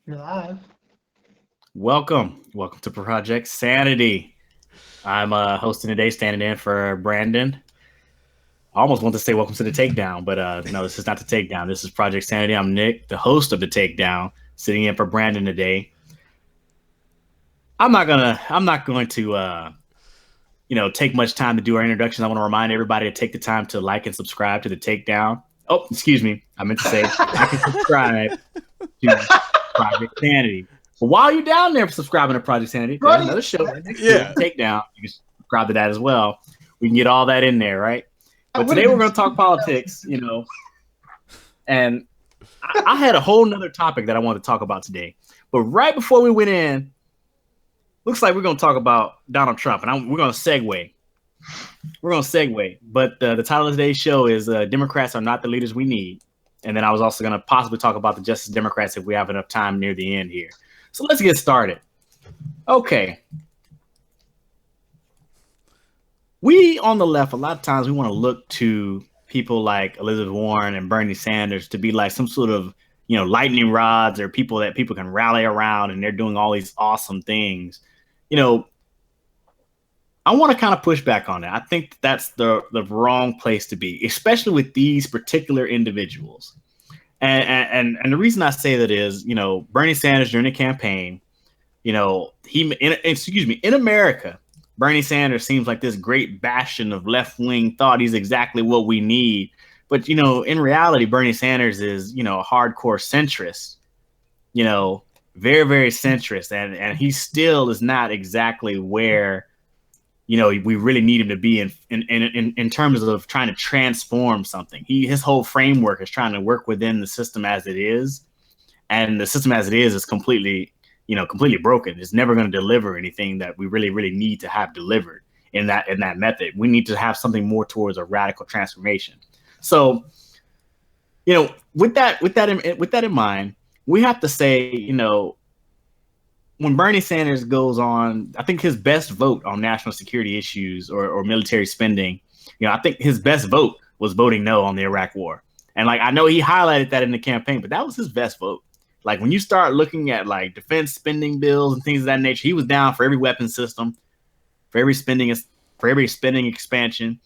You're live. Welcome to Project Sanity. I'm hosting today, standing in for Brandon. I almost want to say welcome to the Takedown, but no, this is not the Takedown. This is Project Sanity. I'm Nick, the host of the Takedown, sitting in for Brandon today. I'm not going to take much time to do our introductions. I want to remind everybody to take the time to like and subscribe to the Takedown. Oh, excuse me. I meant to say like and subscribe to Project Sanity. But while you're down there subscribing to Project Sanity, there's another show right next to it, Takedown. You can subscribe to that as well. We can get all that in there, right? But today we're going to talk politics, and I had a whole nother topic that I wanted to talk about today. But right before we went in, looks like we're going to talk about Donald Trump, and we're going to segue. But the title of today's show is Democrats Are Not the Leaders We Need. And then I was also going to possibly talk about the Justice Democrats if we have enough time near the end here. So let's get started. Okay. We on the left, a lot of times we want to look to people like Elizabeth Warren and Bernie Sanders to be like some sort of, lightning rods or people that people can rally around and they're doing all these awesome things. I want to kind of push back on that. I think that's the wrong place to be, especially with these particular individuals. And the reason I say that is, Bernie Sanders during the campaign, in America, Bernie Sanders seems like this great bastion of left-wing thought. He's exactly what we need. But, in reality, Bernie Sanders is, a hardcore centrist, very, very centrist. And he still is not exactly where, we really need him to be in terms of trying to transform something. His whole framework is trying to work within the system as it is. And the system as it is completely broken. It's never going to deliver anything that we really, really need to have delivered in that method. We need to have something more towards a radical transformation. So, with that in mind, we have to say, when Bernie Sanders goes on, I think his best vote on national security issues or military spending, I think his best vote was voting no on the Iraq war. And I know he highlighted that in the campaign, but that was his best vote. When you start looking at defense spending bills and things of that nature, he was down for every weapon system, for every spending expansion.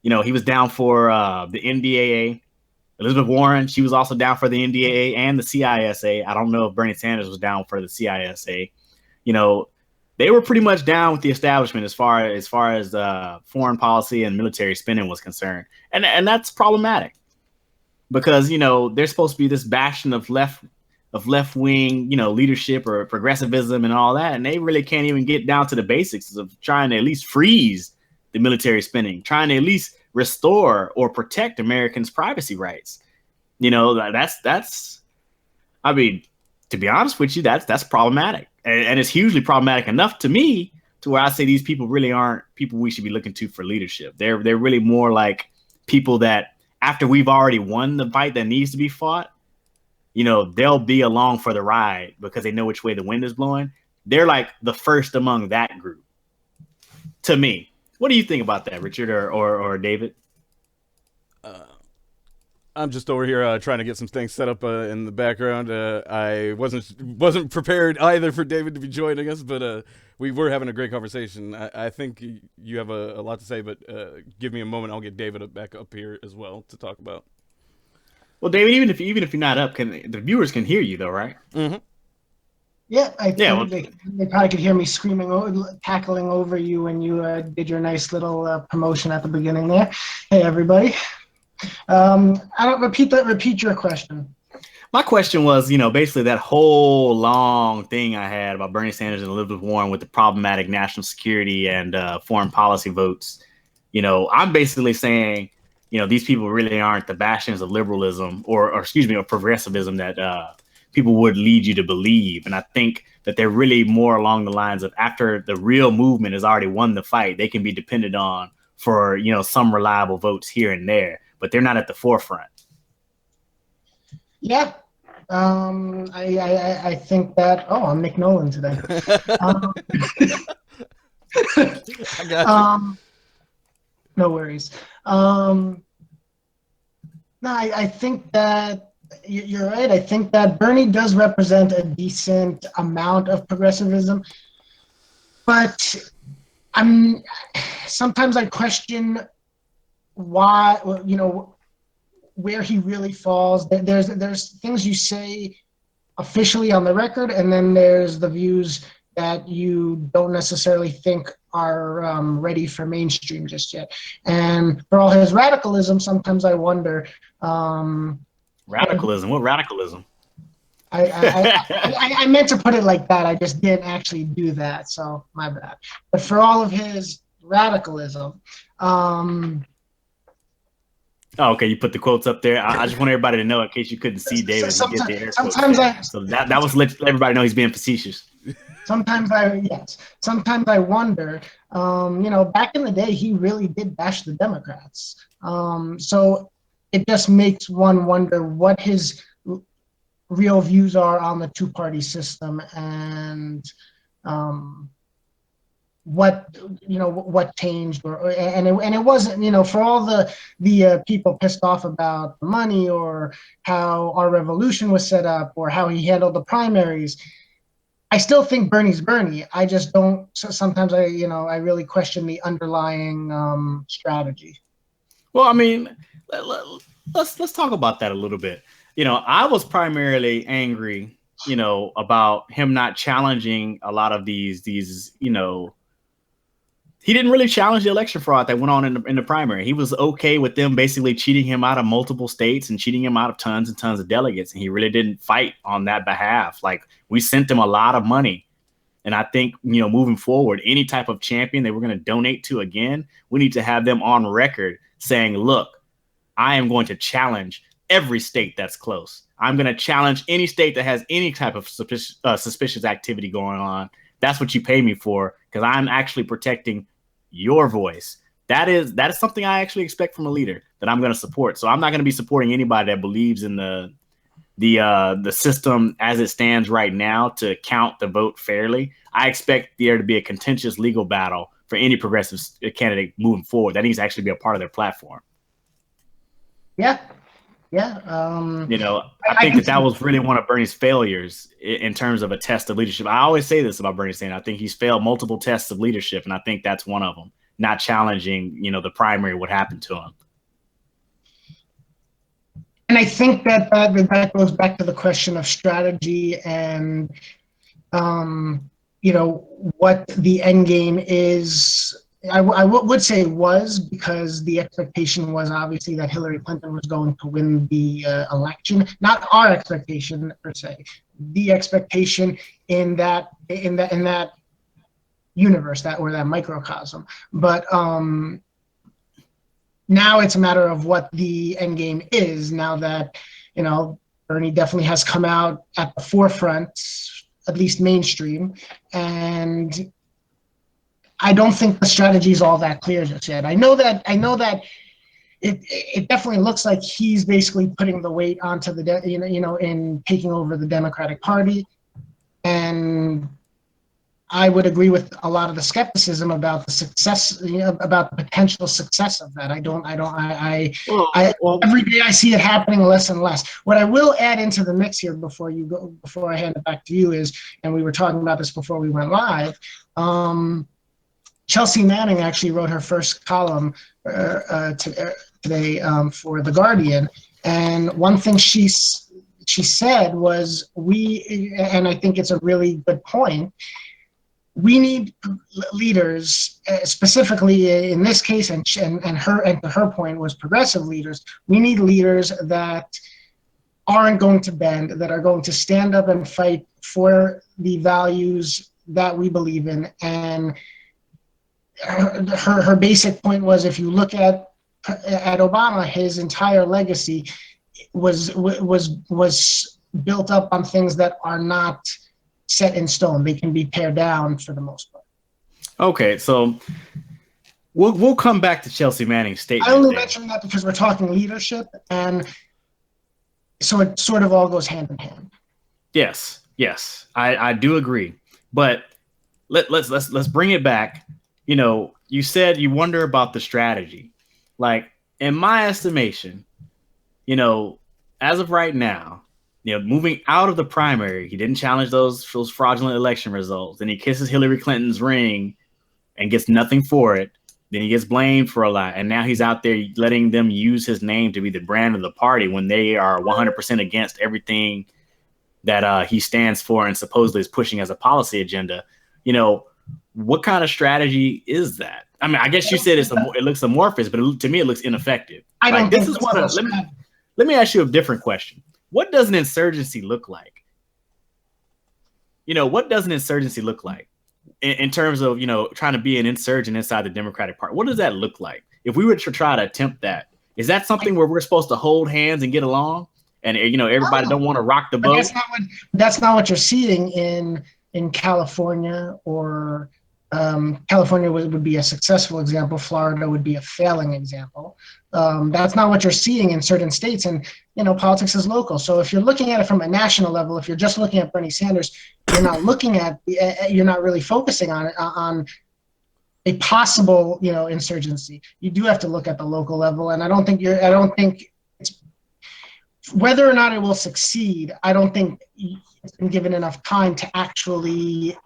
He was down for the NDAA. Elizabeth Warren, she was also down for the NDAA and the CISA. I don't know if Bernie Sanders was down for the CISA. They were pretty much down with the establishment as far as foreign policy and military spending was concerned. And that's problematic because, they're supposed to be this bastion of left-wing, leadership or progressivism and all that. And they really can't even get down to the basics of trying to at least freeze the military spending, trying to at least restore or protect Americans' privacy rights. That's I mean, to be honest with you, that's problematic. And it's hugely problematic enough to me to where I say these people really aren't people we should be looking to for leadership. They're really more like people that after we've already won the fight that needs to be fought, they'll be along for the ride because they know which way the wind is blowing. They're like the first among that group to me. What do you think about that, Richard or David? I'm just over here trying to get some things set up in the background. I wasn't prepared either for David to be joining us, but we were having a great conversation. I think you have a lot to say, but give me a moment. I'll get David back up here as well to talk about. Well, David, even if you're not up, the viewers can hear you though, right? Mm-hmm. Yeah, I think they probably could hear me screaming, tackling over you when you did your nice little promotion at the beginning there. Hey, everybody. I don't repeat your question. My question was, basically that whole long thing I had about Bernie Sanders and Elizabeth Warren with the problematic national security and foreign policy votes. I'm basically saying, these people really aren't the bastions of liberalism or progressivism that people would lead you to believe. And I think that they're really more along the lines of after the real movement has already won the fight, they can be depended on for, some reliable votes here and there, but they're not at the forefront. Yeah. I think that, I'm Nick Nowlin today. I got you. No worries. No, I think that you're right. I think that Bernie does represent a decent amount of progressivism, but I'm sometimes I question why, where he really falls. There's things you say officially on the record, and then there's the views that you don't necessarily think are ready for mainstream just yet. And for all his radicalism, sometimes I wonder. Radicalism? What radicalism? I meant to put it like that. I just didn't actually do that, so my bad. But for all of his radicalism, Oh, okay, you put the quotes up there. I just want everybody to know, in case you couldn't see David, he did the air quotes there. So that was let everybody know he's being facetious. Sometimes I wonder, back in the day, he really did bash the Democrats. So it just makes one wonder what his real views are on the two-party system, and what changed, and it wasn't, for all the people pissed off about the money or how our revolution was set up or how he handled the primaries. I still think Bernie's Bernie. I just don't. So sometimes I really question the underlying strategy. Well, I mean, let's talk about that a little bit. I was primarily angry, about him not challenging a lot of these, he didn't really challenge the election fraud that went on in the primary. He was okay with them basically cheating him out of multiple states and cheating him out of tons and tons of delegates. And he really didn't fight on that behalf. Like, we sent them a lot of money. And I think, moving forward, any type of champion that we're going to donate to again, we need to have them on record saying, look, I am going to challenge every state that's close. I'm going to challenge any state that has any type of suspicious activity going on. That's what you pay me for, because I'm actually protecting your voice. That is something I actually expect from a leader that I'm going to support. So I'm not going to be supporting anybody that believes in the system as it stands right now to count the vote fairly. I expect there to be a contentious legal battle for any progressive candidate moving forward. That needs to actually be a part of their platform. Yeah. I think that was really one of Bernie's failures in terms of a test of leadership. I always say this about Bernie Sanders. I think he's failed multiple tests of leadership, and I think that's one of them. Not challenging, the primary, what happened to him. And I think that goes back to the question of strategy and, what the end game is. I would say was, because the expectation was obviously that Hillary Clinton was going to win the election. Not our expectation per se, the expectation in that universe, that microcosm. But now it's a matter of what the end game is. Now that Bernie definitely has come out at the forefront, at least mainstream, and I don't think the strategy is all that clear just yet. I know that it definitely looks like he's basically putting the weight onto in taking over the Democratic Party, and I would agree with a lot of the skepticism about the success, about the potential success of that. Every day I see it happening less and less. What I will add into the mix here before I hand it back to you is, and we were talking about this before we went live, Chelsea Manning actually wrote her first column today for The Guardian, and one thing she said was, and I think it's a really good point, we need leaders, specifically in this case, and her point was progressive leaders. We need leaders that aren't going to bend, that are going to stand up and fight for the values that we believe in. And her basic point was, if you look at Obama, his entire legacy was built up on things that are not set in stone. They can be pared down for the most part. Okay, so we'll come back to Chelsea Manning's statement. I only mentioned that because we're talking leadership, and so it sort of all goes hand in hand. Yes, I do agree, but let's bring it back. You said you wonder about the strategy. Like, in my estimation, as of right now, moving out of the primary, he didn't challenge those fraudulent election results. Then he kisses Hillary Clinton's ring and gets nothing for it. Then he gets blamed for a lot. And now he's out there letting them use his name to be the brand of the party when they are 100% against everything that he stands for and supposedly is pushing as a policy agenda. What kind of strategy is that? I mean, I guess you said it looks amorphous, but to me, it looks ineffective. I don't think this is let me ask you a different question. What does an insurgency look like? What does an insurgency look like in terms of, trying to be an insurgent inside the Democratic Party? What does that look like? If we were to try to attempt that, is that something where we're supposed to hold hands and get along? And, everybody don't want to rock the boat? That's not what you're seeing in California, or California would be a successful example. Florida would be a failing example. That's not what you're seeing in certain states, and politics is local. So if you're looking at it from a national level, if you're just looking at Bernie Sanders, you're not really focusing on a possible insurgency. You do have to look at the local level, and I don't think it's whether or not it will succeed. I don't think it's been given enough time to actually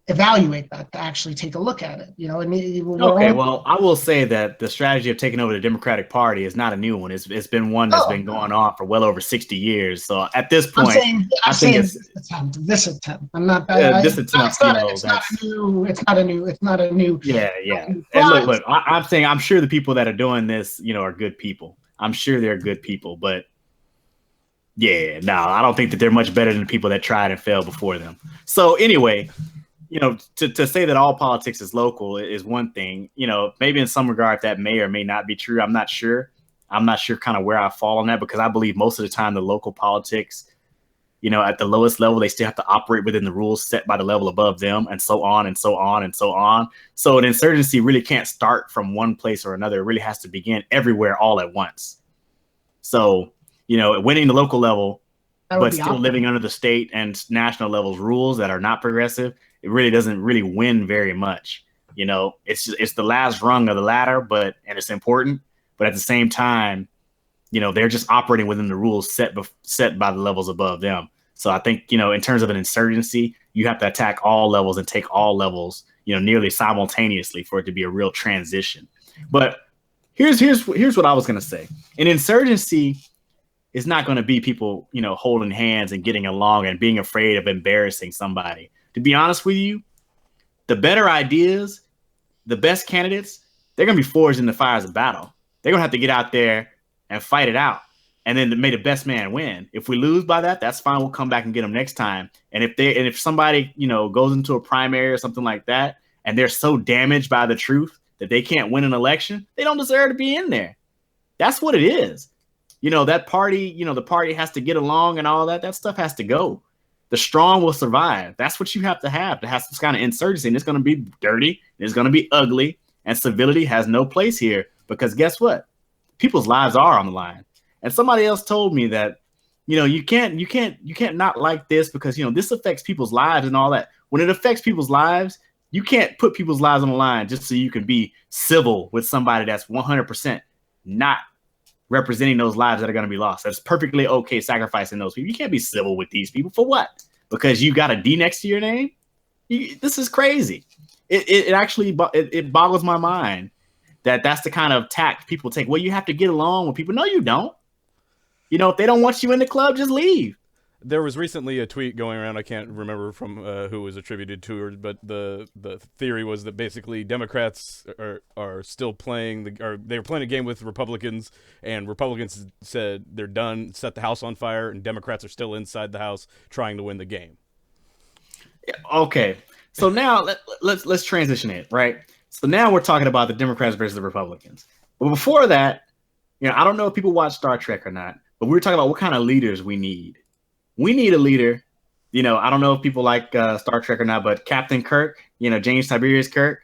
evaluate that, to actually take a look at it. Well, I will say that the strategy of taking over the Democratic Party is not a new one. It's been one that's been going on for well over 60 years. So at this point, I'm saying this attempt. I'm not. This attempt. It's not a new. Yeah. And look. I'm saying I'm sure the people that are doing this, are good people. I'm sure they're good people, but yeah, no, I don't think that they're much better than the people that tried and failed before them. So anyway. To say that all politics is local is one thing. Maybe in some regard that may or may not be true. I'm not sure. Kind of where I fall on that, because I believe most of the time the local politics, at the lowest level, they still have to operate within the rules set by the level above them, and so on and so on and so on. So an insurgency really can't start from one place or another. It really has to begin everywhere all at once. So, winning the local level, but still living under the state and national levels rules that are not progressive, it really doesn't really win very much. It's the last rung of the ladder, and it's important. But at the same time, they're just operating within the rules set by the levels above them. So I think, in terms of an insurgency, you have to attack all levels and take all levels, nearly simultaneously for it to be a real transition. But here's what I was going to say. An insurgency is not going to be people, holding hands and getting along and being afraid of embarrassing somebody. To be honest with you, the better ideas, the best candidates, they're going to be forged in the fires of battle. They're going to have to get out there and fight it out. And then may the best man win. If we lose by that, that's fine. We'll come back and get them next time. And if somebody, goes into a primary or something like that, and they're so damaged by the truth that they can't win an election, they don't deserve to be in there. That's what it is. That party, the party has to get along and all that. That stuff has to go. The strong will survive. That's what you have to have this kind of insurgency. And it's going to be dirty. It's going to be ugly. And civility has no place here, because guess what? People's lives are on the line. And somebody else told me that, you can't not like this because, this affects people's lives and all that. When it affects people's lives, you can't put people's lives on the line just so you can be civil with somebody that's 100% not representing those lives that are going to be lost. That's perfectly okay sacrificing those people. You can't be civil with these people for what? Because you got a D next to your name? This is crazy. It actually boggles my mind that that's the kind of tact people take. Well, you have to get along with people. No, you don't. If they don't want you in the club, just leave. There was recently a tweet going around, I can't remember from who was attributed to her, but the theory was that basically Democrats are still playing they were playing a game with Republicans, and Republicans said they're done, set the house on fire, and Democrats are still inside the house trying to win the game. Yeah, okay, so now let's transition it, right? So now we're talking about the Democrats versus the Republicans. But before that, I don't know if people watch Star Trek or not, but we were talking about what kind of leaders we need. We need a leader. I don't know if people like Star Trek or not, but Captain Kirk, James Tiberius Kirk,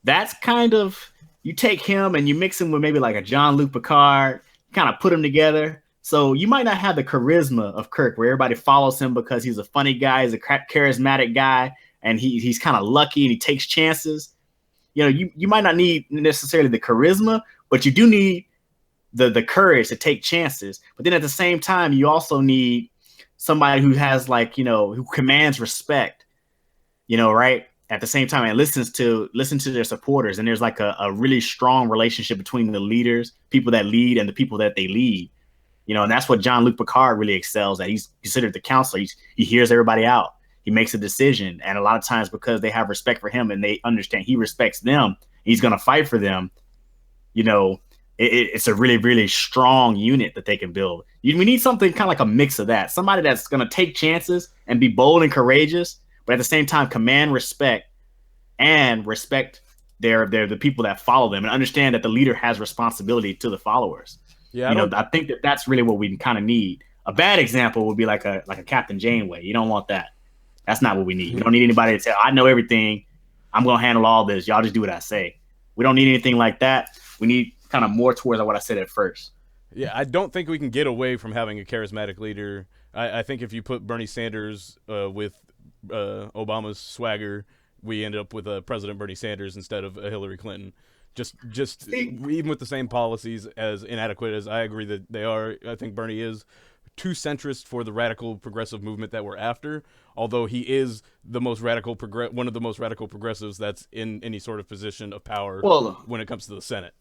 that's kind of, you take him and you mix him with maybe like a Jean-Luc Picard, kind of put them together. So you might not have the charisma of Kirk where everybody follows him because he's a funny guy, he's a charismatic guy, and he's kind of lucky and he takes chances. You might not need necessarily the charisma, but you do need the courage to take chances. But then at the same time, you also need somebody who has like, who commands respect, right? At the same time, and listen to their supporters. And there's like a really strong relationship between the leaders, people that lead, and the people that they lead. And that's what Jean-Luc Picard really excels at. He's considered the counselor. He hears everybody out. He makes a decision. And a lot of times, because they have respect for him and they understand he respects them, he's going to fight for them. It's a really, really strong unit that they can build. We need something kind of like a mix of that. Somebody that's going to take chances and be bold and courageous, but at the same time command respect and respect the people that follow them, and understand that the leader has responsibility to the followers. Yeah, I think that's really what we kind of need. A bad example would be like a Captain Janeway. You don't want that. That's not what we need. We don't need anybody to say, I know everything, I'm going to handle all this, y'all just do what I say. We don't need anything like that. We need kind of more towards what I said at first. Yeah, I don't think we can get away from having a charismatic leader. I think if you put Bernie Sanders with Obama's swagger, we end up with President Bernie Sanders instead of Hillary Clinton. Just even with the same policies, as inadequate as I agree that they are, I think Bernie is too centrist for the radical progressive movement that we're after, although he is the most radical one of the most radical progressives that's in any sort of position of power when it comes to the Senate.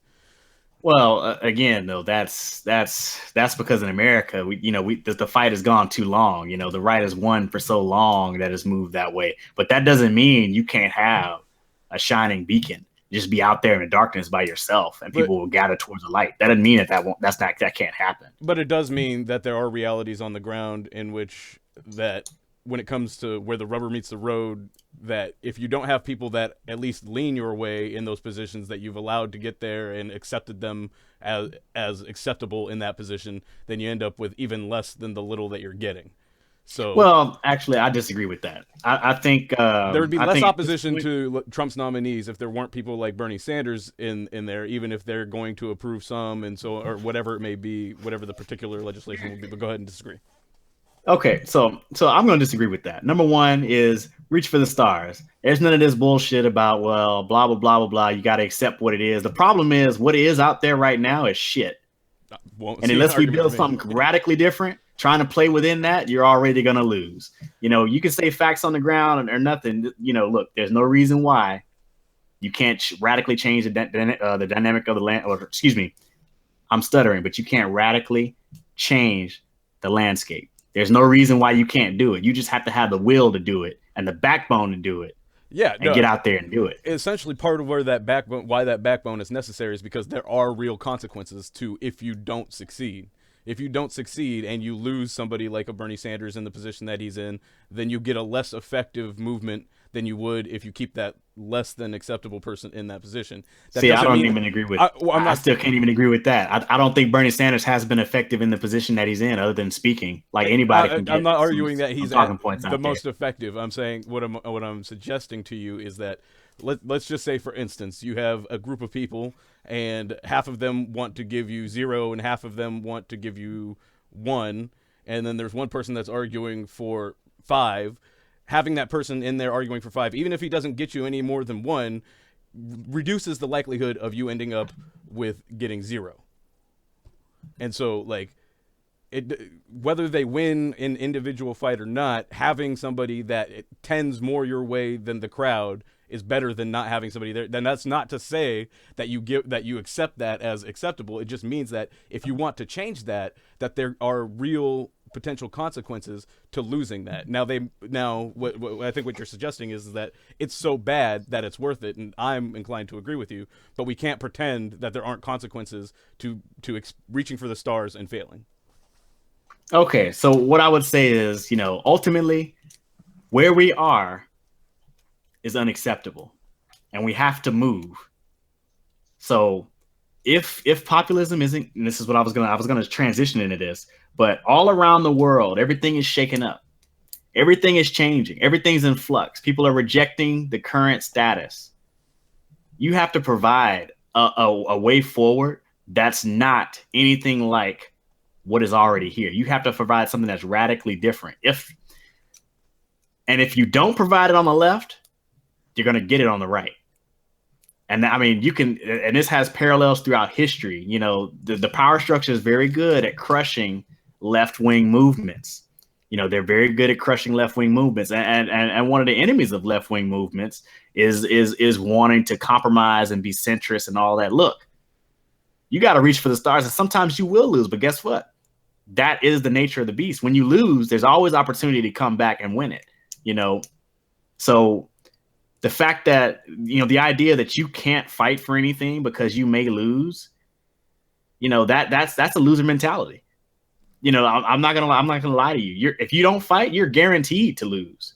Well, again, though, that's because in America, the fight has gone too long. The right has won for so long that it's moved that way. But that doesn't mean you can't have a beacon. Just be out there in the darkness by yourself, and people will gather towards the light. That doesn't mean that can't happen. But it does mean that there are realities on the ground in which that when it comes to where the rubber meets the road, that if you don't have people that at least lean your way in those positions that you've allowed to get there and accepted them as acceptable in that position, then you end up with even less than the little that you're getting. So, well, actually, I disagree with that. I think there would be less opposition to Trump's nominees if there weren't people like Bernie Sanders in there, even if they're going to approve some and so, or whatever it may be, whatever the particular legislation will be. But go ahead and disagree. Okay, so I'm going to disagree with that. Number one is reach for the stars. There's none of this bullshit about, well, blah, blah, blah, blah, blah. You got to accept what it is. The problem is what is out there right now is shit. And unless we build something radically different, trying to play within that, you're already going to lose. You can say facts on the ground or nothing. Look, there's no reason why you can't radically change the dynamic of the land. Or excuse me, I'm stuttering, but you can't radically change the landscape. There's no reason why you can't do it. You just have to have the will to do it and the backbone to do it. Yeah, and get out there and do it. Essentially, part of why that backbone is necessary is because there are real consequences to if you don't succeed. If you don't succeed and you lose somebody like a Bernie Sanders in the position that he's in, then you get a less effective movement than you would if you keep that less than acceptable person in that position. I don't even agree with I still can't even agree with that. I don't think Bernie Sanders has been effective in the position that he's in other than speaking. Like anybody can get. I'm not arguing that he's the most effective. I'm saying what I'm suggesting to you is that let's just say, for instance, you have a group of people and half of them want to give you 0 and half of them want to give you 1, and then there's one person that's arguing for 5. Having that person in there arguing for 5, even if he doesn't get you any more than 1, reduces the likelihood of you ending up with getting 0. And so, like, whether they win in individual fight or not, having somebody that tends more your way than the crowd is better than not having somebody there. Then that's not to say that you accept that as acceptable. It just means that if you want to change that there are real potential consequences to losing that. What I think what you're suggesting is that it's so bad that it's worth it, and I'm inclined to agree with you. But we can't pretend that there aren't consequences to reaching for the stars and failing. Okay, so what I would say is, ultimately, where we are is unacceptable, and we have to move. So if populism isn't, and this is what I was gonna transition into this, but all around the world, everything is shaken up. Everything is changing. Everything's in flux. People are rejecting the current status. You have to provide a way forward that's not anything like what is already here. You have to provide something that's radically different. If you don't provide it on the left, you're going to get it on the right. And I mean, you can, and this has parallels throughout history. You know, the power structure is very good at crushing left-wing movements. You know, they're very good at crushing left-wing movements. And one of the enemies of left-wing movements is wanting to compromise and be centrist and all that. Look, you got to reach for the stars, and sometimes you will lose. But guess what? That is the nature of the beast. When you lose, there's always opportunity to come back and win it. You know, so the fact that, you know, the idea that you can't fight for anything because you may lose, you know, that's a loser mentality. You know, I'm not gonna lie to you. If you don't fight, you're guaranteed to lose,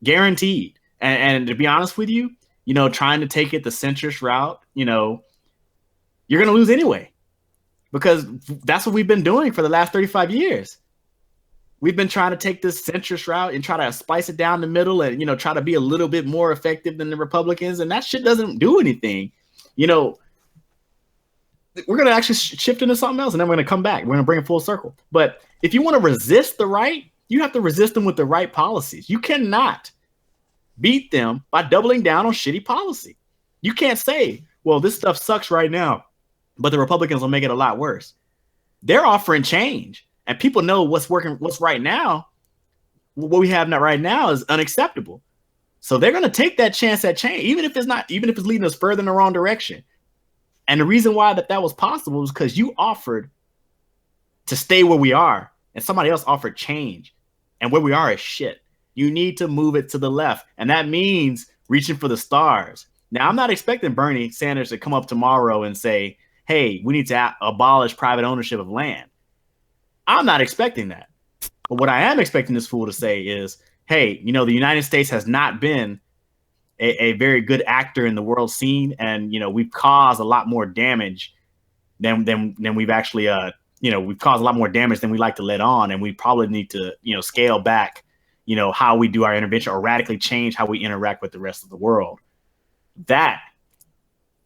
guaranteed. And to be honest with you, you know, trying to take it the centrist route, you know, you're gonna lose anyway, because that's what we've been doing for the last 35 years. We've been trying to take this centrist route and try to spice it down the middle and, you know, try to be a little bit more effective than the Republicans. And that shit doesn't do anything. You know, we're going to actually shift into something else, and then we're going to come back. We're going to bring it full circle. But if you want to resist the right, you have to resist them with the right policies. You cannot beat them by doubling down on shitty policy. You can't say, well, this stuff sucks right now, but the Republicans will make it a lot worse. They're offering change. And people know what's working, what's right now. What we have right now is unacceptable. So they're going to take that chance at change, even if it's leading us further in the wrong direction. And the reason why that was possible is because you offered to stay where we are, and somebody else offered change. And where we are is shit. You need to move it to the left. And that means reaching for the stars. Now, I'm not expecting Bernie Sanders to come up tomorrow and say, hey, we need to abolish private ownership of land. I'm not expecting that. But what I am expecting this fool to say is, hey, you know, the United States has not been a very good actor in the world scene. And, you know, we've caused a lot more damage than we've actually, you know, we've caused a lot more damage than we like to let on. And we probably need to, you know, scale back, you know, how we do our intervention, or radically change how we interact with the rest of the world. That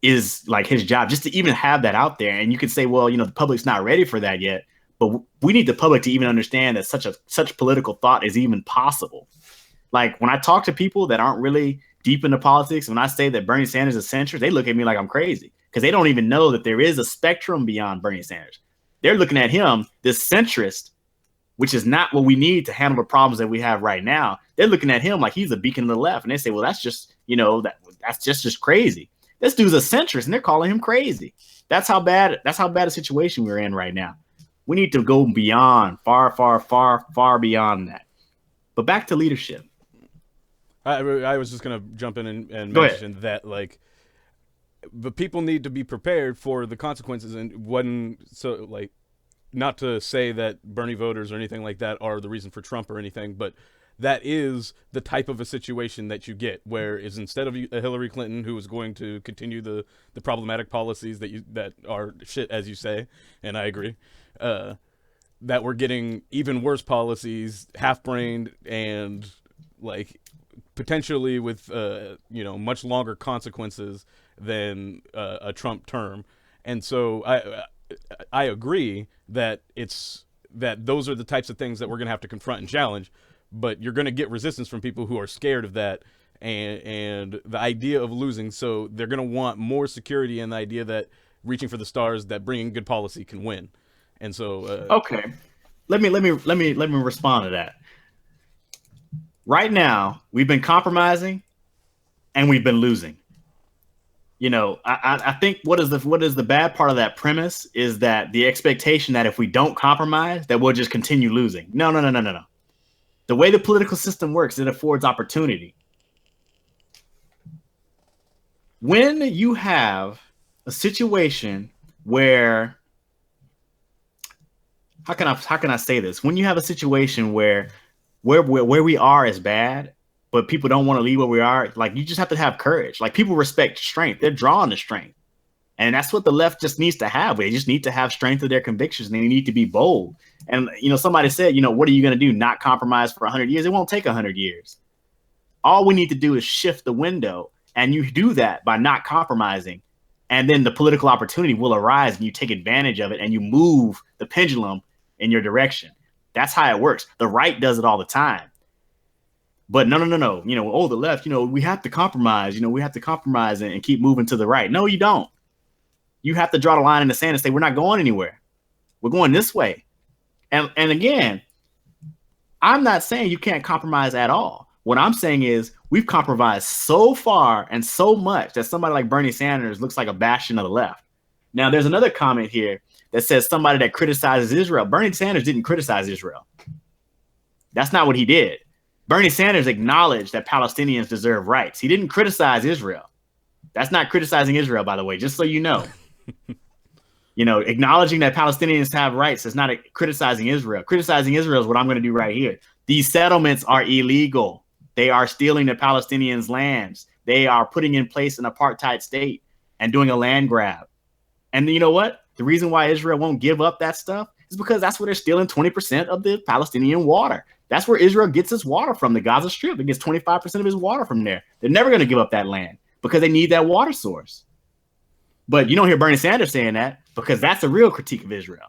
is like his job, just to even have that out there. And you could say, well, you know, the public's not ready for that yet. But we need the public to even understand that such political thought is even possible. Like, when I talk to people that aren't really deep into politics, when I say that Bernie Sanders is centrist, they look at me like I'm crazy, because they don't even know that there is a spectrum beyond Bernie Sanders. They're looking at him, this centrist, which is not what we need to handle the problems that we have right now. They're looking at him like he's a beacon of the left. And they say, well, that's just, you know, that's just crazy. This dude's a centrist, and they're calling him crazy. That's how bad a situation we're in right now. We need to go beyond, far, far, far, far beyond that. But back to leadership. I was just going to jump in and Go mention ahead. that, like, the people need to be prepared for the consequences. And so, like, not to say that Bernie voters or anything like that are the reason for Trump or anything, but that is the type of a situation that you get, where is instead of a Hillary Clinton who is going to continue the problematic policies that are shit, as you say, and I agree, that we're getting even worse policies, half-brained, and like potentially with you know, much longer consequences than a Trump term. And so I agree that those are the types of things that we're going to have to confront and challenge. But you're going to get resistance from people who are scared of that and the idea of losing. So they're going to want more security in the idea that reaching for the stars, that bringing good policy can win. And so, okay, let me respond to that. Right now, we've been compromising, and we've been losing. You know, I think what is the bad part of that premise is that the expectation that if we don't compromise, that we'll just continue losing. No. The way the political system works, it affords opportunity. When you have a situation where, how can I say this? When you have a situation where we are is bad, but people don't want to leave where we are, like, you just have to have courage. Like, people respect strength. They're drawn to strength. And that's what the left just needs to have. They just need to have strength of their convictions, and they need to be bold. And, you know, somebody said, you know, what are you going to do? Not compromise for 100 years? It won't take 100 years. All we need to do is shift the window. And you do that by not compromising. And then the political opportunity will arise, and you take advantage of it, and you move the pendulum in your direction. That's how it works. The right does it all the time. But no. The left, we have to compromise. We have to compromise and keep moving to the right. No, you don't. You have to draw the line in the sand and say, we're not going anywhere. We're going this way. And again, I'm not saying you can't compromise at all. What I'm saying is we've compromised so far and so much that somebody like Bernie Sanders looks like a bastion of the left. Now, there's another comment here that says somebody that criticizes Israel. Bernie Sanders didn't criticize Israel. That's not what he did. Bernie Sanders acknowledged that Palestinians deserve rights. He didn't criticize Israel. That's not criticizing Israel, by the way, just so you know. Acknowledging that Palestinians have rights is not criticizing Israel. Criticizing Israel is what I'm going to do right here. These settlements are illegal. They are stealing the Palestinians' lands. They are putting in place an apartheid state and doing a land grab. And you know what? The reason why Israel won't give up that stuff is because that's where they're stealing 20% of the Palestinian water. That's where Israel gets its water from, the Gaza Strip. It gets 25% of its water from there. They're never going to give up that land because they need that water source. But you don't hear Bernie Sanders saying that because that's a real critique of Israel.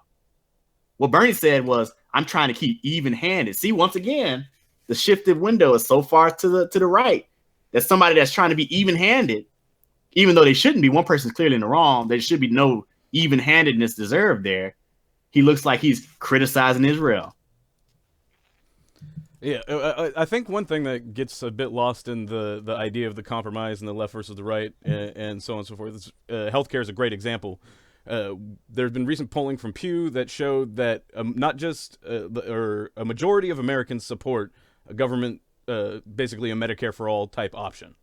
What Bernie said was, I'm trying to keep even-handed. See, once again, the shifted window is so far to the right that somebody that's trying to be even-handed, even though they shouldn't be, one person's clearly in the wrong, there should be no even-handedness deserved there. He looks like he's criticizing Israel. Yeah, I think one thing that gets a bit lost in the idea of the compromise and the left versus the right and so on and so forth is healthcare is a great example. There's been recent polling from Pew that showed that not just or a majority of Americans support a government, basically a Medicare for all type option.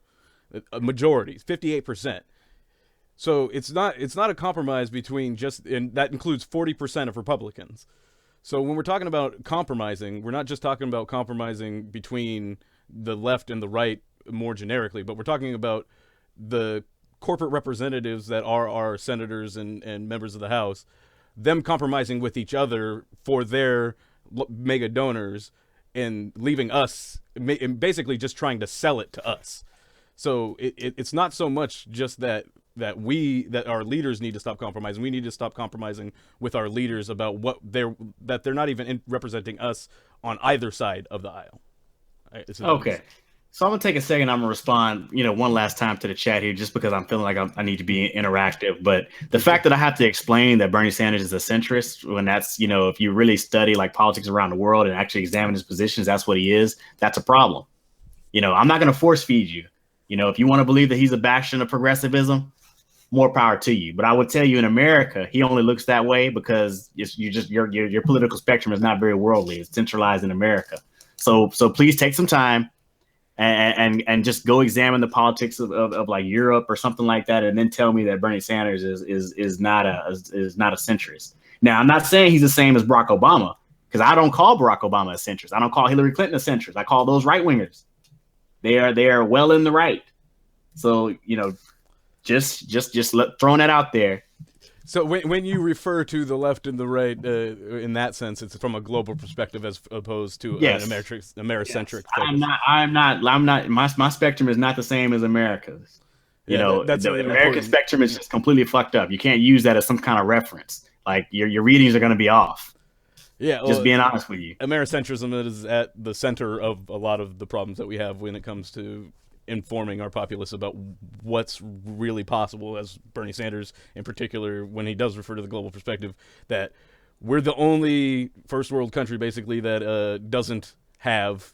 A majority, 58%. So it's not a compromise between and that includes 40% of Republicans. So when we're talking about compromising, we're not just talking about compromising between the left and the right more generically, but we're talking about the corporate representatives that are our senators and members of the House, them compromising with each other for their mega donors and leaving us, and basically just trying to sell it to us. So it's not so much just that our leaders need to stop compromising. We need to stop compromising with our leaders about that they're not even representing us on either side of the aisle. Okay. So I'm going to take a second. I'm going to respond, one last time to the chat here, just because I'm feeling like I need to be interactive. But the fact that I have to explain that Bernie Sanders is a centrist, when that's, if you really study like politics around the world and actually examine his positions, that's what he is. That's a problem. I'm not going to force feed you. If you want to believe that he's a bastion of progressivism, more power to you. But I would tell you, in America, he only looks that way because your political spectrum is not very worldly. It's centralized in America. So please take some time and just go examine the politics of like Europe or something like that, and then tell me that Bernie Sanders is not a centrist. Now, I'm not saying he's the same as Barack Obama, because I don't call Barack Obama a centrist. I don't call Hillary Clinton a centrist. I call those right wingers. They are well in the right. So just throwing that out there. So when you refer to the left and the right in that sense, it's from a global perspective as opposed to an Americentric. Yes. I'm not. My spectrum is not the same as America's. The American spectrum is just completely fucked up. You can't use that as some kind of reference. Like your readings are going to be off. Yeah, just being honest with you. Americentrism is at the center of a lot of the problems that we have when it comes to informing our populace about what's really possible, as Bernie Sanders in particular, when he does refer to the global perspective, that we're the only first world country basically that doesn't have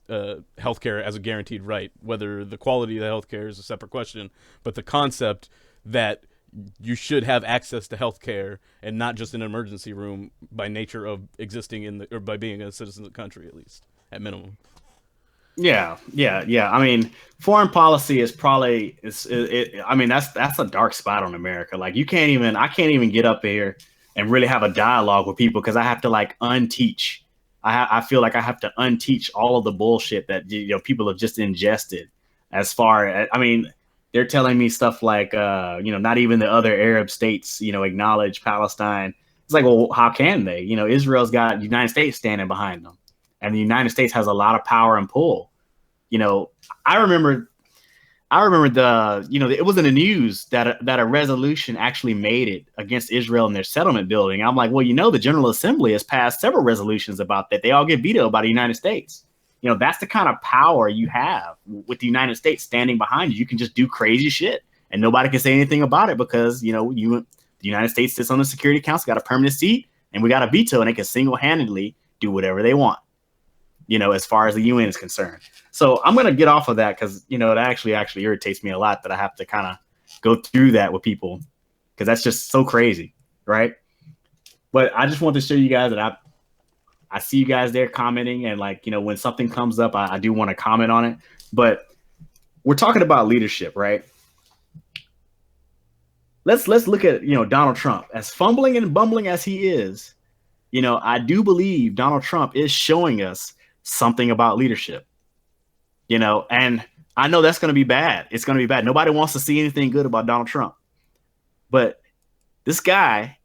healthcare as a guaranteed right. Whether the quality of the healthcare is a separate question, but the concept that you should have access to healthcare and not just an emergency room by nature of existing or by being a citizen of the country, at least at minimum. Yeah. I mean, foreign policy is probably that's a dark spot on America. Like I can't even get up here and really have a dialogue with people because I have to like unteach. I feel like I have to unteach all of the bullshit that people have just ingested. As far as they're telling me stuff like not even the other Arab states acknowledge Palestine. It's like, well, how can they? Israel's got the United States standing behind them, and the United States has a lot of power and pull. I remember it was in the news that a resolution actually made it against Israel in their settlement building. I'm like, well, the General Assembly has passed several resolutions about that. They all get vetoed by the United States. You know, that's the kind of power you have with the United States standing behind you. You can just do crazy shit and nobody can say anything about it because, you know, the United States sits on the Security Council, got a permanent seat, and we got a veto, and they can single-handedly do whatever they want, you know, as far as the UN is concerned. So I'm going to get off of that because, you know, it actually irritates me a lot that I have to kind of go through that with people because that's just so crazy, right? But I just want to show you guys that I see you guys there commenting, and like, you know, when something comes up, I do want to comment on it. But we're talking about leadership, right? Let's look at, you know, Donald Trump. As fumbling and bumbling as he is, you know, I do believe Donald Trump is showing us something about leadership, you know, and I know that's going to be bad. It's going to be bad. Nobody wants to see anything good about Donald Trump, but this guy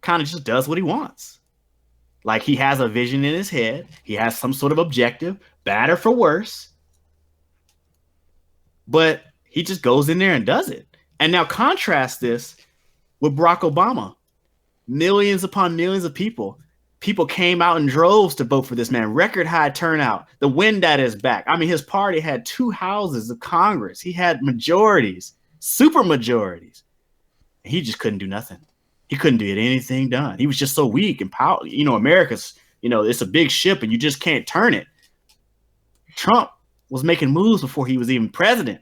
kind of just does what he wants. Like, he has a vision in his head. He has some sort of objective, bad or for worse. But he just goes in there and does it. And now contrast this with Barack Obama. Millions upon millions of people. People came out in droves to vote for this man. Record high turnout. The wind at his back. I mean, his party had 2 houses of Congress. He had majorities, super majorities. He just couldn't do nothing. He couldn't get anything done. He was just so weak and powerful. You know, America's, you know, it's a big ship and you just can't turn it. Trump was making moves before he was even president.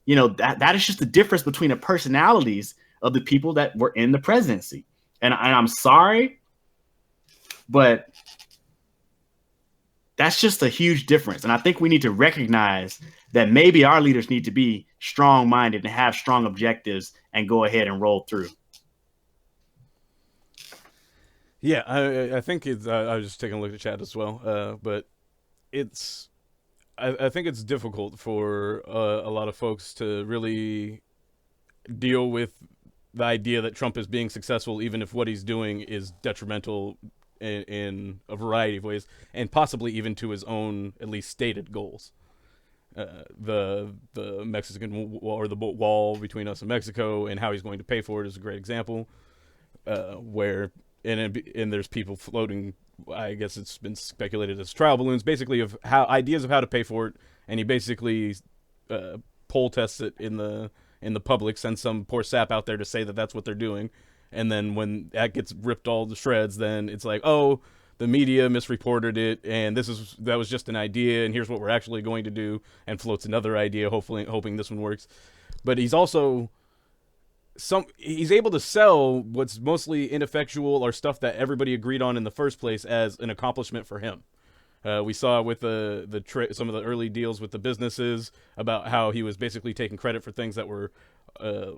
You know, that is just the difference between the personalities of the people that were in the presidency. And I'm sorry, but that's just a huge difference. And I think we need to recognize that maybe our leaders need to be strong-minded and have strong objectives and go ahead and roll through. Yeah, I think it's. I was just taking a look at the chat as well, but it's. I think it's difficult for a lot of folks to really deal with the idea that Trump is being successful, even if what he's doing is detrimental in a variety of ways, and possibly even to his own at least stated goals. The Mexican wall, or the wall between us and Mexico, and how he's going to pay for it is a great example, where. And there's people floating, I guess it's been speculated as trial balloons, basically of how ideas of how to pay for it, and he basically poll tests it in the public, sends some poor sap out there to say that that's what they're doing, and then when that gets ripped all to shreds, then it's like, oh, the media misreported it, and that was just an idea, and here's what we're actually going to do, and floats another idea, hoping this one works. But he's also he's able to sell what's mostly ineffectual or stuff that everybody agreed on in the first place as an accomplishment for him. We saw with some of the early deals with the businesses about how he was basically taking credit for things that were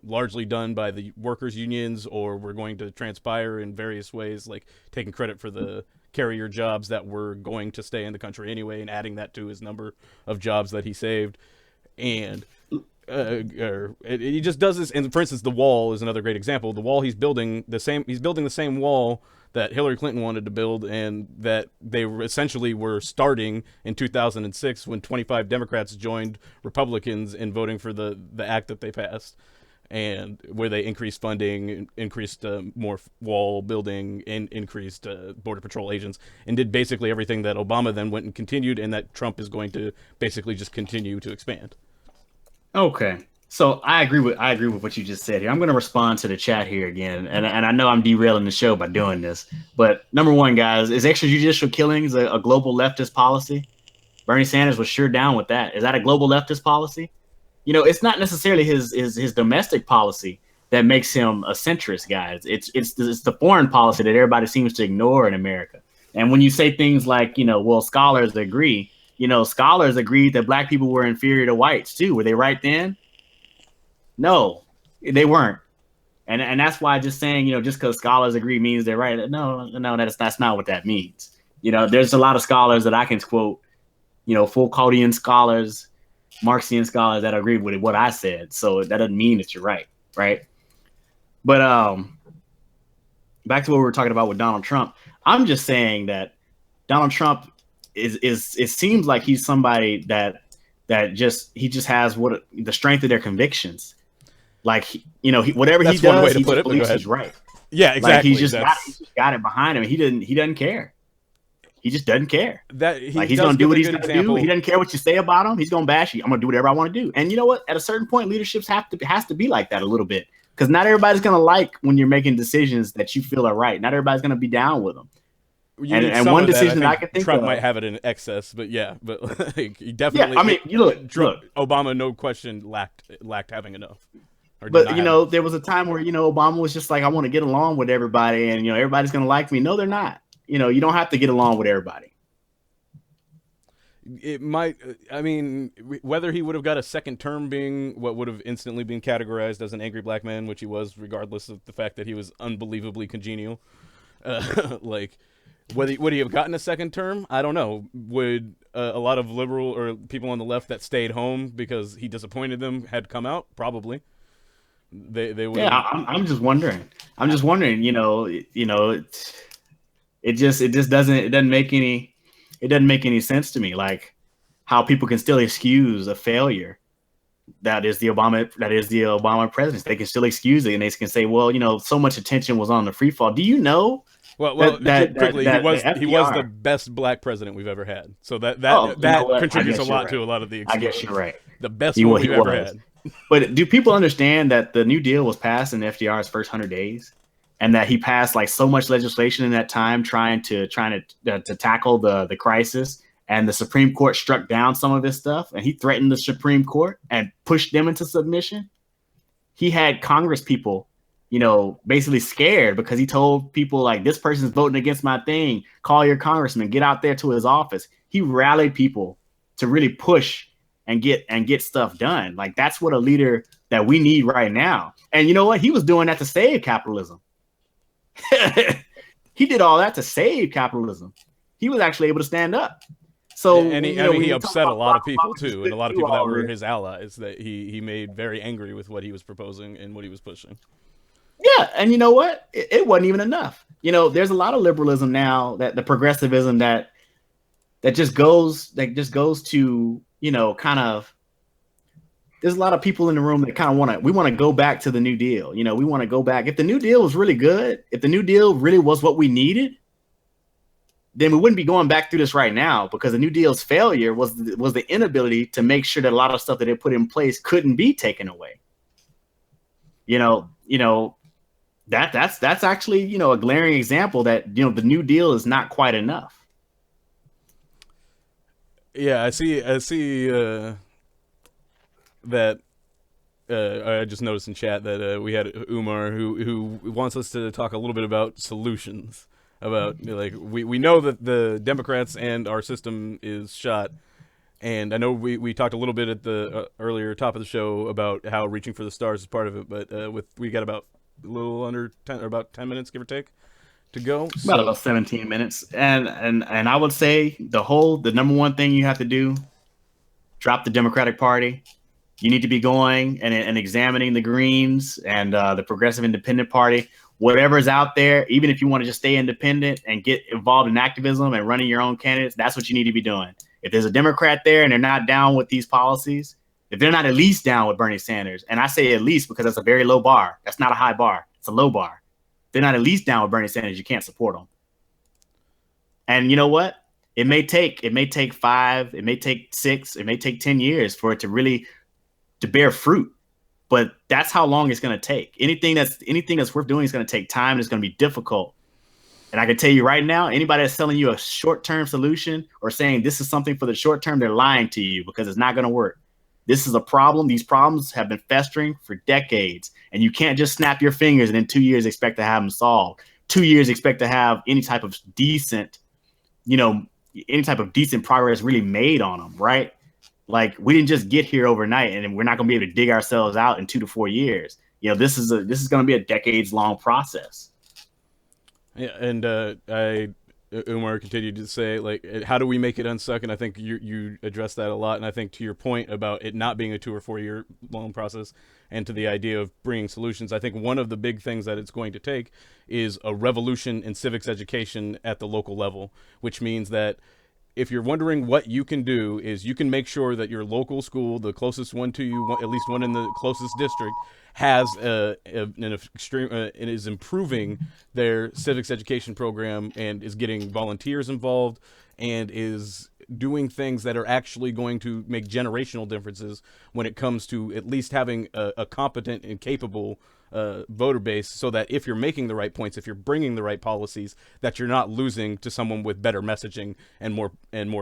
largely done by the workers' unions or were going to transpire in various ways, like taking credit for the carrier jobs that were going to stay in the country anyway and adding that to his number of jobs that he saved. And he just does this. And for instance, the wall is another great example. The wall he's building the same wall that Hillary Clinton wanted to build, and that they essentially were starting in 2006 when 25 Democrats joined Republicans in voting for the act that they passed, and where they increased funding, increased more wall building, and increased Border Patrol agents, and did basically everything that Obama then went and continued, and that Trump is going to basically just continue to expand. Okay. So I agree with what you just said here. I'm going to respond to the chat here again, and I know I'm derailing the show by doing this. But number one, guys, is extrajudicial killings a global leftist policy? Bernie Sanders was sure down with that. Is that a global leftist policy? You know, it's not necessarily his domestic policy that makes him a centrist, guys. It's the foreign policy that everybody seems to ignore in America. And when you say things like, you know, well, scholars agree. You know, scholars agreed that black people were inferior to whites too. Were they right then? No, they weren't. And that's why just saying, you know, just because scholars agree means they're right. No, that's not what that means. You know, there's a lot of scholars that I can quote, you know, Foucauldian scholars, Marxian scholars that agree with what I said. So that doesn't mean that you're right. Right. But back to what we were talking about with Donald Trump. I'm just saying that Donald Trump is it seems like he's somebody that just has the strength of their convictions. Like, you know, whatever that's he does, one way to he put it, believes he's right. Yeah, exactly. Like he's just got it behind him. He doesn't care. He just doesn't care. That he like he's going to do what he's going to do. He doesn't care what you say about him. He's going to bash you. I'm going to do whatever I want to do. And you know what? At a certain point, leadership has to be like that a little bit, because not everybody's going to like when you're making decisions that you feel are right. Not everybody's going to be down with them. And one decision that I can think Trump might have it in excess, but like, he definitely. Yeah, I mean, you look, Obama, no question, lacked having enough. But there was a time where Obama was just like, I want to get along with everybody, and everybody's going to like me. No, they're not. You don't have to get along with everybody. It might. I mean, whether he would have got a second term being what would have instantly been categorized as an angry black man, which he was, regardless of the fact that he was unbelievably congenial. Like, would he have gotten a second term? I don't know. Would a lot of liberal or people on the left that stayed home because he disappointed them had come out? Probably. They would. Yeah, I'm just wondering. It doesn't make any sense to me, like how people can still excuse a failure that is the Obama presidency. They can still excuse it, and they can say, well, so much attention was on the free fall. Do you know? Well, quickly, he was the best black president we've ever had. So that contributes a lot to a lot of the excuse. I guess you're right. The best one we've ever had. But do people understand that the New Deal was passed in FDR's first 100 days, and that he passed like so much legislation in that time trying to tackle the crisis, and the Supreme Court struck down some of this stuff, and he threatened the Supreme Court and pushed them into submission? He had Congress people, basically scared because he told people like, this person's voting against my thing. Call your congressman, get out there to his office. He rallied people to really push and get stuff done. Like, that's what a leader that we need right now. And you know what? He was doing that to save capitalism. He did all that to save capitalism. He was actually able to stand up. So, and he upset a lot of people too, and a lot of people that were his allies that he made very angry with what he was proposing and what he was pushing. Yeah, and you know what? It wasn't even enough. There's a lot of liberalism now, that the progressivism that just goes to kind of, there's a lot of people in the room that kind of want to go back to the New Deal. We want to go back. If the New Deal was really good, if the New Deal really was what we needed, then we wouldn't be going back through this right now, because the New Deal's failure was the inability to make sure that a lot of stuff that they put in place couldn't be taken away. That's actually, a glaring example that, the New Deal is not quite enough. Yeah, I see that I just noticed in chat that we had Umar who wants us to talk a little bit about solutions. About, like, we know that the Democrats and our system is shot, and I know we talked a little bit at the earlier top of the show about how reaching for the stars is part of it, but we got about a little under 10 or about 10 minutes, give or take, to go. About 17 minutes. And I would say the number one thing you have to do, drop the Democratic Party. You need to be going and examining the Greens and the Progressive Independent Party, whatever's out there. Even if you want to just stay independent and get involved in activism and running your own candidates, that's what you need to be doing. If there's a Democrat there and they're not down with these policies, if they're not at least down with Bernie Sanders, and I say at least because that's a very low bar. That's not a high bar. It's a low bar. They're not at least down with Bernie Sanders, you can't support them. And you know what? It may take 5, it may take 6, it may take 10 years for it to bear fruit. But that's how long it's going to take. Anything that's worth doing is going to take time, and it's going to be difficult. And I can tell you right now, anybody that's selling you a short-term solution or saying this is something for the short term, they're lying to you, because it's not going to work. This is a problem. These problems have been festering for decades, and you can't just snap your fingers and in 2 years expect to have them solved. 2 years expect to have any type of decent progress really made on them, right? Like, we didn't just get here overnight, and we're not going to be able to dig ourselves out in 2 to 4 years. This is going to be a decades-long process. Yeah, and Umar continued to say, like, how do we make it unsuck? And I think you addressed that a lot. And I think to your point about it not being a 2 or 4 year long process, and to the idea of bringing solutions, I think one of the big things that it's going to take is a revolution in civics education at the local level, which means that if you're wondering what you can do, is you can make sure that your local school, the closest one to you, at least one in the closest district, has an extreme and is improving their civics education program and is getting volunteers involved and is doing things that are actually going to make generational differences when it comes to at least having a competent and capable voter base, so that if you're making the right points, if you're bringing the right policies, that you're not losing to someone with better messaging and more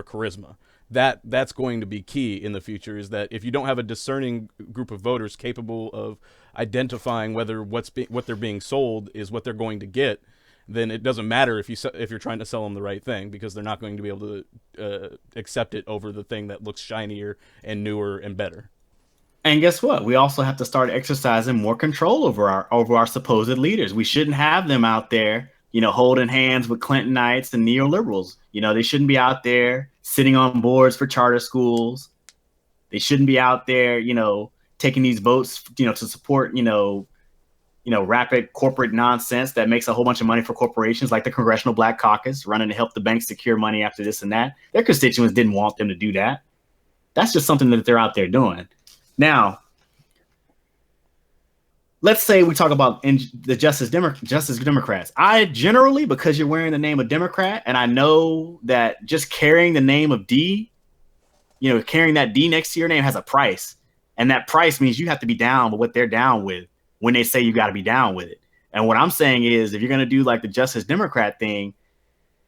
charisma. That's going to be key in the future, is that if you don't have a discerning group of voters capable of identifying whether what they're being sold is what they're going to get, then it doesn't matter if you're trying to sell them the right thing, because they're not going to be able to accept it over the thing that looks shinier and newer and better. And guess what? We also have to start exercising more control over our supposed leaders. We shouldn't have them out there, holding hands with Clintonites and neoliberals. They shouldn't be out there sitting on boards for charter schools. They shouldn't be out there, taking these votes, to support, rapid corporate nonsense that makes a whole bunch of money for corporations, like the Congressional Black Caucus, running to help the banks secure money after this and that. Their constituents didn't want them to do that. That's just something that they're out there doing. Now, let's say we talk about the Justice Democrats. I generally, because you're wearing the name of Democrat, and I know that just carrying the name of D, carrying that D next to your name has a price. And that price means you have to be down with what they're down with when they say you got to be down with it. And what I'm saying is, if you're going to do like the Justice Democrat thing,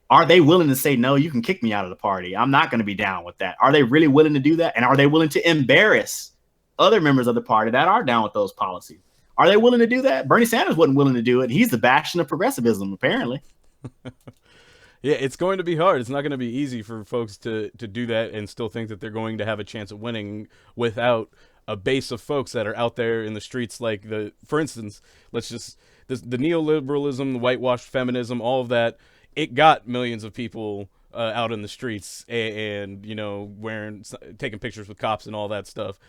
are they willing to say, no, you can kick me out of the party? I'm not going to be down with that. Are they really willing to do that? And are they willing to embarrass other members of the party that are down with those policies? Are they willing to do that? Bernie Sanders wasn't willing to do it. He's the bastion of progressivism, apparently. Yeah, it's going to be hard. It's not going to be easy for folks to do that and still think that they're going to have a chance of winning without a base of folks that are out there in the streets. Like for instance, the neoliberalism, the whitewashed feminism, all of that, it got millions of people out in the streets and taking pictures with cops and all that stuff.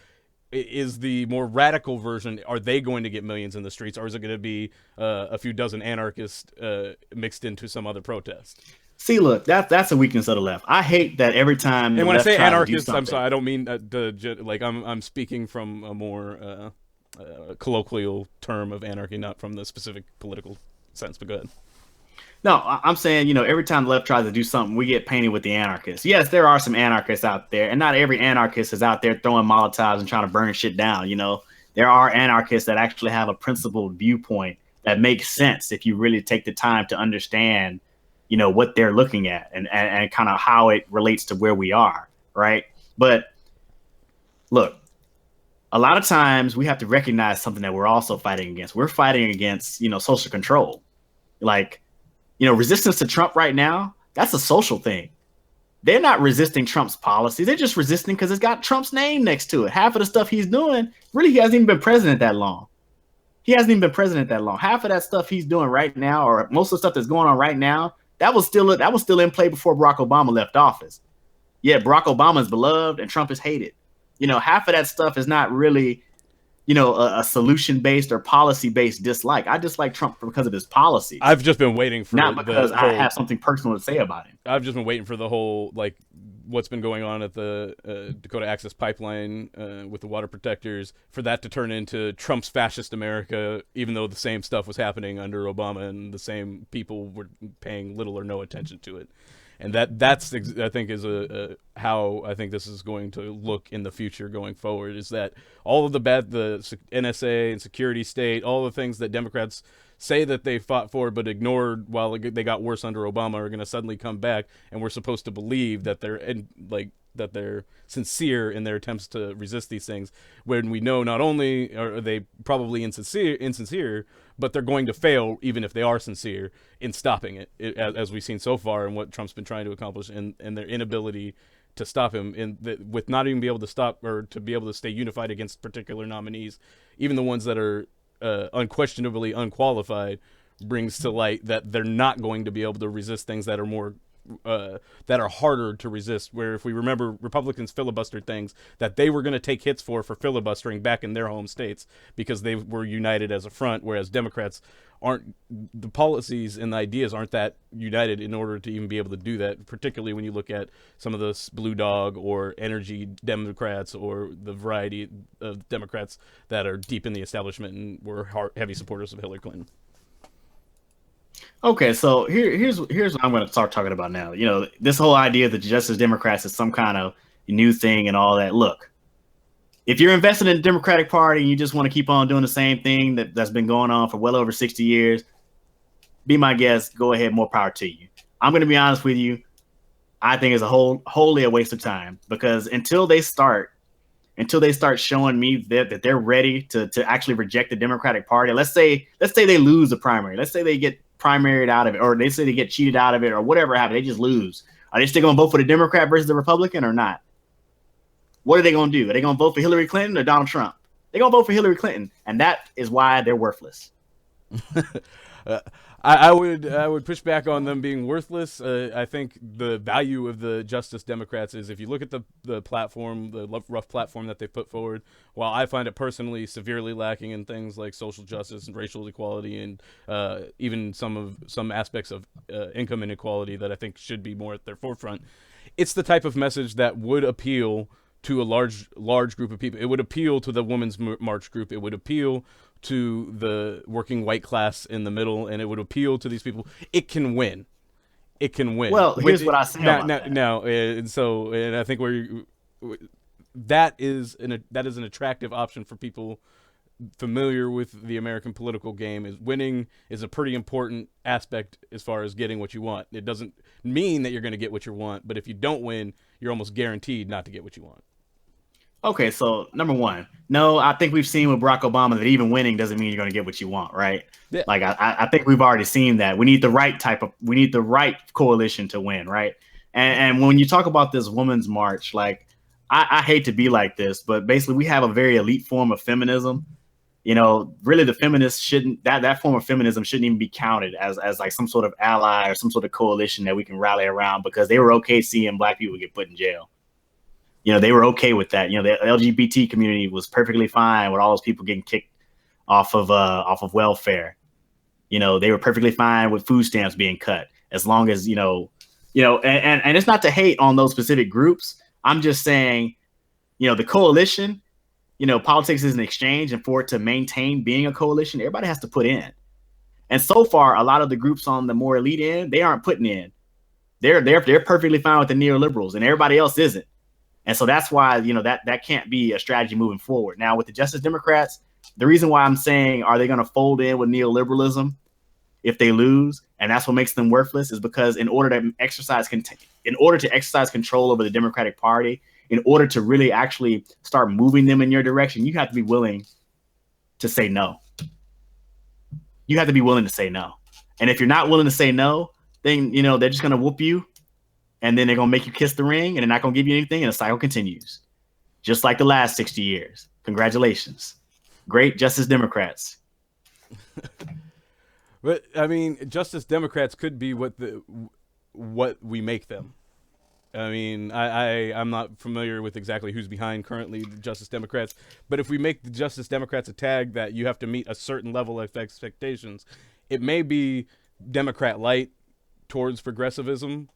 Is the more radical version, are they going to get millions in the streets, or is it going to be a few dozen anarchists mixed into some other protest? See, look, that's a weakness of the left. I hate that every time. And when I say anarchists, I'm sorry, I don't mean I'm speaking from a more colloquial term of anarchy, not from the specific political sense. But go ahead. No, I'm saying, every time the left tries to do something, we get painted with the anarchists. Yes, there are some anarchists out there, and not every anarchist is out there throwing Molotovs and trying to burn shit down. There are anarchists that actually have a principled viewpoint that makes sense if you really take the time to understand, what they're looking at and kind of how it relates to where we are, right? But look, a lot of times we have to recognize something that we're also fighting against. We're fighting against, social control. Like, resistance to Trump right now, that's a social thing. They're not resisting Trump's policies. They're just resisting because it's got Trump's name next to it. Half of the stuff he's doing, really, he hasn't even been president that long. Half of that stuff he's doing right now, or most of the stuff that's going on right now, that was still in play before Barack Obama left office. Yeah, Barack Obama is beloved and Trump is hated. Half of that stuff is not really a solution-based or policy-based dislike. I dislike Trump because of his policies. I've just been waiting for not because I have something personal to say about him. I've just been waiting for the whole, what's been going on at the Dakota Access Pipeline with the water protectors, for that to turn into Trump's fascist America, even though the same stuff was happening under Obama and the same people were paying little or no attention to it. And that's I think is how I think this is going to look in the future going forward, is that all of the NSA and security state, all the things that Democrats say that they fought for but ignored while they got worse under Obama, are going to suddenly come back, and we're supposed to believe that they're sincere in their attempts to resist these things, when we know not only are they probably insincere, but they're going to fail even if they are sincere in stopping it, as we've seen so far, and what Trump's been trying to accomplish, and their inability to stop him, with not even be able to stop or to be able to stay unified against particular nominees, even the ones that are unquestionably unqualified, brings to light that they're not going to be able to resist things that are more that are harder to resist. Where if we remember, Republicans filibustered things that they were going to take hits for filibustering back in their home states because they were united as a front, whereas Democrats aren't. The policies and the ideas aren't that united in order to even be able to do that, particularly when you look at some of the blue dog or energy Democrats or the variety of Democrats that are deep in the establishment and were heavy supporters of Hillary Clinton. Okay, so here's what I'm going to start talking about now. You know, this whole idea that the Justice Democrats is some kind of new thing and all that. Look, if you're invested in the Democratic Party and you just want to keep on doing the same thing that's been going on for well over 60 years, be my guest. Go ahead, more power to you. I'm going to be honest with you. I think it's wholly a waste of time, because until they start showing me that they're ready to actually reject the Democratic Party. Let's say they lose the primary. Let's say they get primaried out of it, or they say they get cheated out of it, or whatever happened. They just lose. Are they still going to vote for the Democrat versus the Republican or not? What are they going to do? Are they going to vote for Hillary Clinton or Donald Trump? They're going to vote for Hillary Clinton, and that is why they're worthless. I would push back on them being worthless. I think the value of the Justice Democrats is, if you look at the platform, the rough platform that they put forward, while I find it personally severely lacking in things like social justice and racial equality and even some aspects of income inequality that I think should be more at their forefront, it's the type of message that would appeal to a large group of people. It would appeal to the Women's March group. It would appeal to the working white class in the middle, and it would appeal to these people. It can win. It can win. Well, here's what I say about that. And I think that is an attractive option for people familiar with the American political game. Is winning is a pretty important aspect as far as getting what you want. It doesn't mean that you're going to get what you want, but if you don't win, you're almost guaranteed not to get what you want. Okay, so number one, no, I think we've seen with Barack Obama that even winning doesn't mean you're going to get what you want, right? Yeah. Like I think we've already seen that. We need the right coalition to win, right? And when you talk about this women's march, like I hate to be like this, but basically we have a very elite form of feminism. You know, really the feminists that form of feminism shouldn't even be counted as like some sort of ally or some sort of coalition that we can rally around, because they were okay seeing black people get put in jail. You know, they were okay with that. You know, the LGBT community was perfectly fine with all those people getting kicked off of welfare. You know, they were perfectly fine with food stamps being cut, as long as, and it's not to hate on those specific groups. I'm just saying, the coalition, politics is an exchange, and for it to maintain being a coalition, everybody has to put in. And so far, a lot of the groups on the more elite end, they aren't putting in. They're perfectly fine with the neoliberals, and everybody else isn't. And so that's why, that can't be a strategy moving forward. Now, with the Justice Democrats, the reason why I'm saying, are they going to fold in with neoliberalism if they lose, and that's what makes them worthless, is because in order to exercise control over the Democratic Party, in order to really actually start moving them in your direction, you have to be willing to say no. You have to be willing to say no. And if you're not willing to say no, then, they're just going to whoop you. And then they're going to make you kiss the ring, and they're not going to give you anything, and the cycle continues. Just like the last 60 years. Congratulations. Great Justice Democrats. But, I mean, Justice Democrats could be what we make them. I mean, I'm not familiar with exactly who's behind currently the Justice Democrats, but if we make the Justice Democrats a tag that you have to meet a certain level of expectations, it may be Democrat light towards progressivism,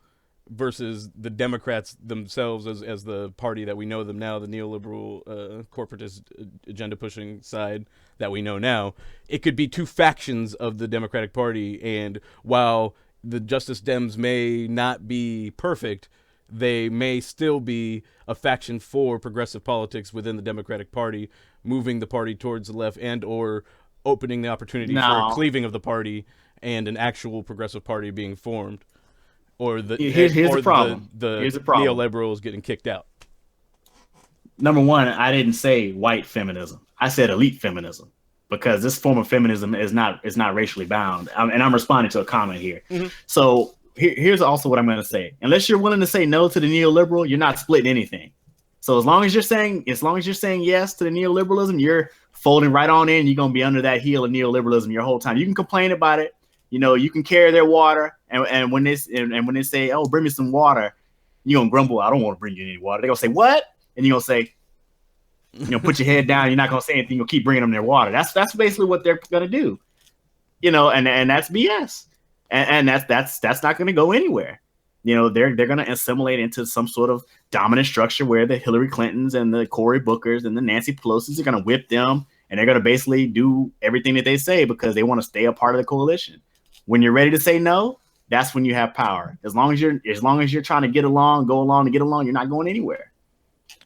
versus the Democrats themselves as the party that we know them now, the neoliberal, corporatist, agenda-pushing side that we know now. It could be two factions of the Democratic Party, and while the Justice Dems may not be perfect, they may still be a faction for progressive politics within the Democratic Party, moving the party towards the left and or opening the opportunity for a cleaving of the party and an actual progressive party being formed. Or here's the problem. Here's the problem. Neoliberals getting kicked out. Number one, I didn't say white feminism. I said elite feminism, because this form of feminism is not racially bound. And I'm responding to a comment here. Mm-hmm. So here's also what I'm going to say. Unless you're willing to say no to the neoliberal, you're not splitting anything. So as long as you're saying yes to the neoliberalism, you're folding right on in. You're going to be under that heel of neoliberalism your whole time. You can complain about it. you know, you can carry their water, and when they say, oh, bring me some water, you're gonna grumble, I don't want to bring you any water. They're gonna say, what? And you're gonna say, you know, put your head down, you're not gonna say anything, you'll keep bringing them their water. That's basically what they're gonna do. You know, and that's BS. And that's not gonna go anywhere. You know, they're gonna assimilate into some sort of dominant structure where the Hillary Clintons and the Cory Bookers and the Nancy Pelosi's are gonna whip them, and they're gonna basically do everything that they say because they want to stay a part of the coalition. When you're ready to say no, that's when you have power. As long as you're trying to get along, go along to get along, you're not going anywhere.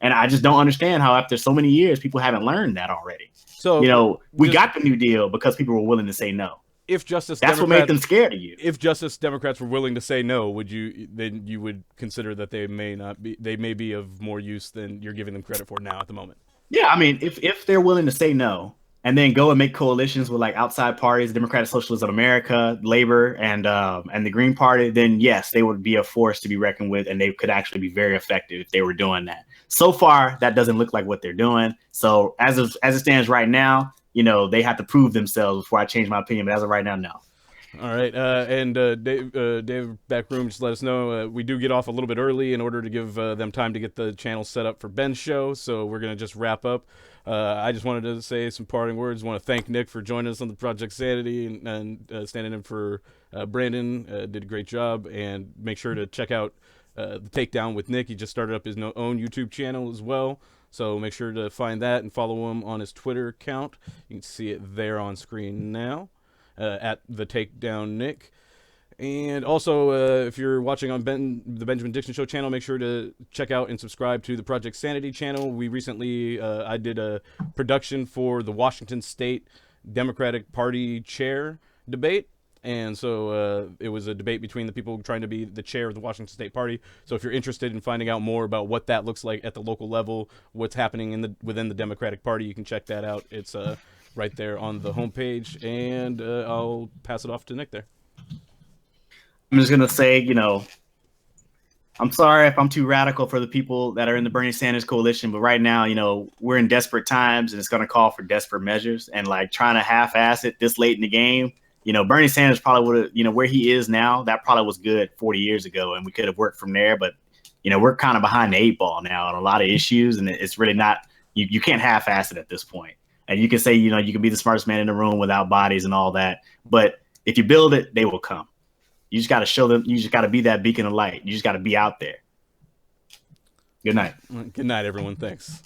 And I just don't understand how after so many years people haven't learned that already. So, you know, we got the New Deal because people were willing to say no. If Justice That's what made them scared of you. If Justice Democrats were willing to say no, then you would consider that they may be of more use than you're giving them credit for now at the moment. Yeah, I mean, if they're willing to say no and then go and make coalitions with like outside parties, Democratic Socialists of America, Labor, and the Green Party, then yes, they would be a force to be reckoned with, and they could actually be very effective if they were doing that. So far, that doesn't look like what they're doing. So as it stands right now, you know, they have to prove themselves before I change my opinion. But as of right now, no. All right. And Dave, backroom, just let us know. We do get off a little bit early in order to give them time to get the channel set up for Ben's show. So we're going to just wrap up. I just wanted to say some parting words. I want to thank Nick for joining us on the Project Sanity and standing in for Brandon. Did a great job. And make sure to check out the Takedown with Nick. He just started up his own YouTube channel as well. So make sure to find that and follow him on his Twitter account. You can see it there on screen now, at the Takedown Nick. And also, if you're watching on the Benjamin Dixon Show channel, make sure to check out and subscribe to the Project Sanity channel. We recently, I did a production for the Washington State Democratic Party chair debate. And so it was a debate between the people trying to be the chair of the Washington State Party. So if you're interested in finding out more about what that looks like at the local level, what's happening within the Democratic Party, you can check that out. It's right there on the homepage. And I'll pass it off to Nick there. I'm just going to say, you know, I'm sorry if I'm too radical for the people that are in the Bernie Sanders coalition, but right now, you know, we're in desperate times and it's going to call for desperate measures. And like trying to half-ass it this late in the game, you know, Bernie Sanders probably would have, you know, where he is now, that probably was good 40 years ago, and we could have worked from there. But, you know, we're kind of behind the 8 ball now on a lot of issues, and it's really not, you can't half-ass it at this point. And you can say, you know, you can be the smartest man in the room without bodies and all that. But if you build it, they will come. You just got to show them, you just got to be that beacon of light. You just got to be out there. Good night. Good night, everyone. Thanks.